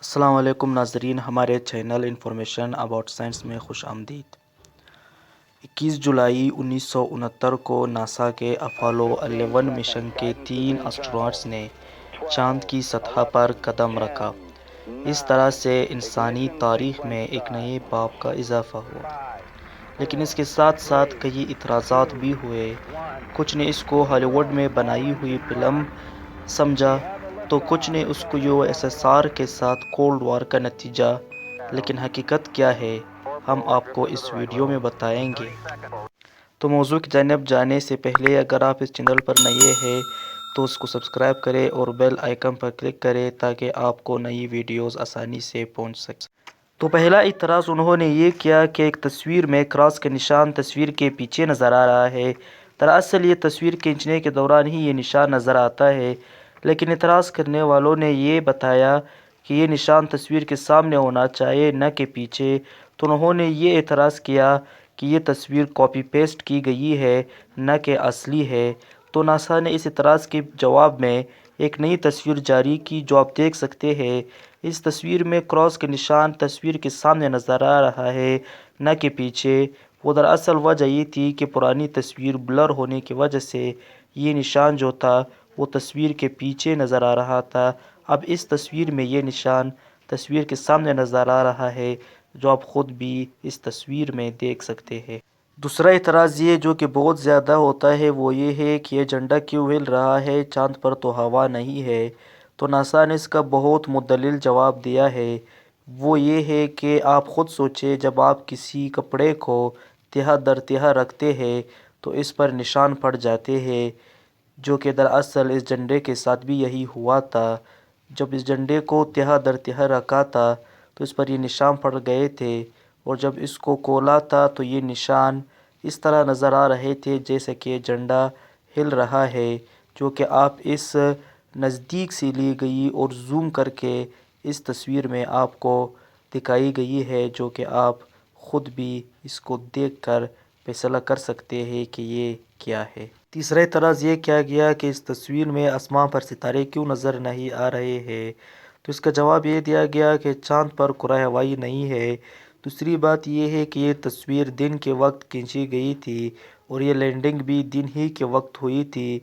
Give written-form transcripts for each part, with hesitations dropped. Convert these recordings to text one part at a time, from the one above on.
السلام علیکم ناظرین، ہمارے چینل انفارمیشن اباؤٹ سائنس میں خوش آمدید۔ 21 جولائی 1969 کو ناسا کے اپولو 11 مشن کے 3 اسٹرونٹس نے چاند کی سطح پر قدم رکھا۔ اس طرح سے انسانی تاریخ میں ایک نئے باب کا اضافہ ہوا، لیکن اس کے ساتھ ساتھ کئی اعتراضات بھی ہوئے۔ کچھ نے اس کو ہالی ووڈ میں بنائی ہوئی فلم سمجھا تو کچھ نے اس کو USSR کے ساتھ کولڈ وار کا نتیجہ، لیکن حقیقت کیا ہے ہم آپ کو اس ویڈیو میں بتائیں گے۔ تو موضوع کی جانب جانے سے پہلے اگر آپ اس چینل پر نئے ہیں تو اس کو سبسکرائب کریں اور بیل آئیکن پر کلک کریں تاکہ آپ کو نئی ویڈیوز آسانی سے پہنچ سکیں۔ تو پہلا اعتراض انہوں نے یہ کیا کہ ایک تصویر میں کراس کا نشان تصویر کے پیچھے نظر آ رہا ہے۔ دراصل یہ تصویر کھینچنے کے دوران ہی یہ نشان نظر آتا ہے، لیکن اعتراض کرنے والوں نے یہ بتایا کہ یہ نشان تصویر کے سامنے ہونا چاہیے نہ کہ پیچھے۔ تو انہوں نے یہ اعتراض کیا کہ یہ تصویر کاپی پیسٹ کی گئی ہے نہ کہ اصلی ہے۔ تو ناسا نے اس اعتراض کے جواب میں ایک نئی تصویر جاری کی جو آپ دیکھ سکتے ہیں۔ اس تصویر میں کراس کا نشان تصویر کے سامنے نظر آ رہا ہے نہ کہ پیچھے۔ وہ دراصل وجہ یہ تھی کہ پرانی تصویر بلر ہونے کی وجہ سے یہ نشان جو تھا وہ تصویر کے پیچھے نظر آ رہا تھا۔ اب اس تصویر میں یہ نشان تصویر کے سامنے نظر آ رہا ہے جو آپ خود بھی اس تصویر میں دیکھ سکتے ہیں۔ دوسرا اعتراض یہ جو کہ بہت زیادہ ہوتا ہے وہ یہ ہے کہ یہ جھنڈا کیوں ہل رہا ہے، چاند پر تو ہوا نہیں ہے۔ تو ناسا نے اس کا بہت مدلل جواب دیا ہے۔ وہ یہ ہے کہ آپ خود سوچیں، جب آپ کسی کپڑے کو تہہ در تہہ رکھتے ہیں تو اس پر نشان پڑ جاتے ہیں، جو کہ دراصل اس جھنڈے کے ساتھ بھی یہی ہوا تھا۔ جب اس جھنڈے کو تہہ در تہہ رکھا تھا تو اس پر یہ نشان پڑ گئے تھے، اور جب اس کو کھولا تھا تو یہ نشان اس طرح نظر آ رہے تھے جیسے کہ جھنڈا ہل رہا ہے، جو کہ آپ اس نزدیک سے لی گئی اور زوم کر کے اس تصویر میں آپ کو دکھائی گئی ہے، جو کہ آپ خود بھی اس کو دیکھ کر فیصلہ کر سکتے ہیں کہ یہ کیا ہے۔ تیسرا اعتراض یہ کیا گیا کہ اس تصویر میں آسمان پر ستارے کیوں نظر نہیں آ رہے ہیں۔ تو اس کا جواب یہ دیا گیا کہ چاند پر کرۂ ہوائی نہیں ہے۔ دوسری بات یہ ہے کہ یہ تصویر دن کے وقت کھینچی گئی تھی اور یہ لینڈنگ بھی دن ہی کے وقت ہوئی تھی۔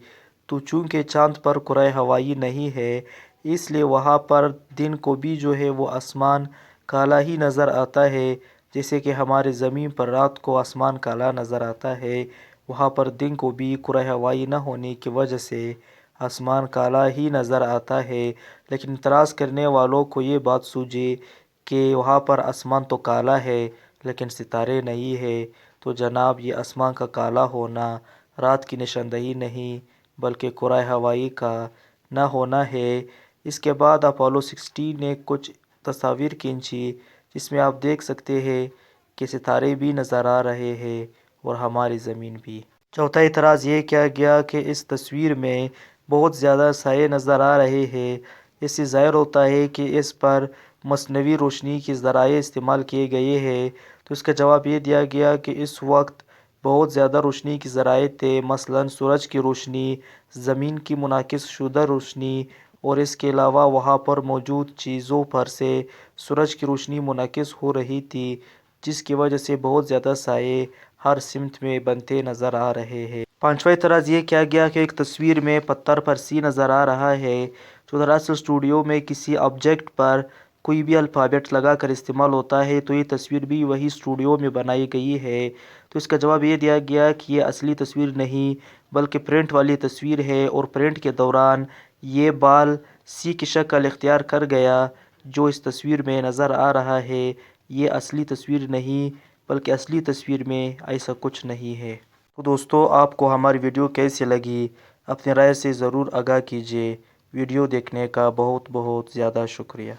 تو چونکہ چاند پر کرۂ ہوائی نہیں ہے اس لیے وہاں پر دن کو بھی جو ہے وہ آسمان کالا ہی نظر آتا ہے، جیسے کہ ہمارے زمین پر رات کو آسمان کالا نظر آتا ہے، وہاں پر دن کو بھی کرۂ ہوائی نہ ہونے کی وجہ سے آسمان کالا ہی نظر آتا ہے۔ لیکن اعتراض کرنے والوں کو یہ بات سوجھے کہ وہاں پر آسمان تو کالا ہے لیکن ستارے نہیں ہے۔ تو جناب، یہ آسمان کا کالا ہونا رات کی نشاندہی نہیں بلکہ کرۂ ہوائی کا نہ ہونا ہے۔ اس کے بعد اپولو 16 نے کچھ تصاویر کھینچی جس میں آپ دیکھ سکتے ہیں کہ ستارے بھی نظر آ رہے ہیں اور ہماری زمین بھی۔ چوتھا اعتراض یہ کیا گیا کہ اس تصویر میں بہت زیادہ سائے نظر آ رہے ہیں۔ اس سے ظاہر ہوتا ہے کہ اس پر مصنوعی روشنی کے ذرائع استعمال کیے گئے ہیں۔ تو اس کا جواب یہ دیا گیا کہ اس وقت بہت زیادہ روشنی کے ذرائع تھے، مثلاً سورج کی روشنی، زمین کی منعکس شدہ روشنی، اور اس کے علاوہ وہاں پر موجود چیزوں پر سے سورج کی روشنی منعکس ہو رہی تھی، جس کی وجہ سے بہت زیادہ سائے ہر سمت میں بنتے نظر آ رہے ہیں۔ پانچواں اعتراض یہ کیا گیا کہ ایک تصویر میں پتھر پر سی نظر آ رہا ہے، جو دراصل اسٹوڈیو میں کسی آبجیکٹ پر کوئی بھی الفابیٹ لگا کر استعمال ہوتا ہے، تو یہ تصویر بھی وہی اسٹوڈیو میں بنائی گئی ہے۔ تو اس کا جواب یہ دیا گیا کہ یہ اصلی تصویر نہیں بلکہ پرنٹ والی تصویر ہے، اور پرنٹ کے دوران یہ بال سی کی شکل اختیار کر گیا جو اس تصویر میں نظر آ رہا ہے۔ یہ اصلی تصویر نہیں بلکہ اصلی تصویر میں ایسا کچھ نہیں ہے۔ تو دوستو، آپ کو ہماری ویڈیو کیسی لگی اپنی رائے سے ضرور آگاہ کیجیے۔ ویڈیو دیکھنے کا بہت بہت زیادہ شکریہ۔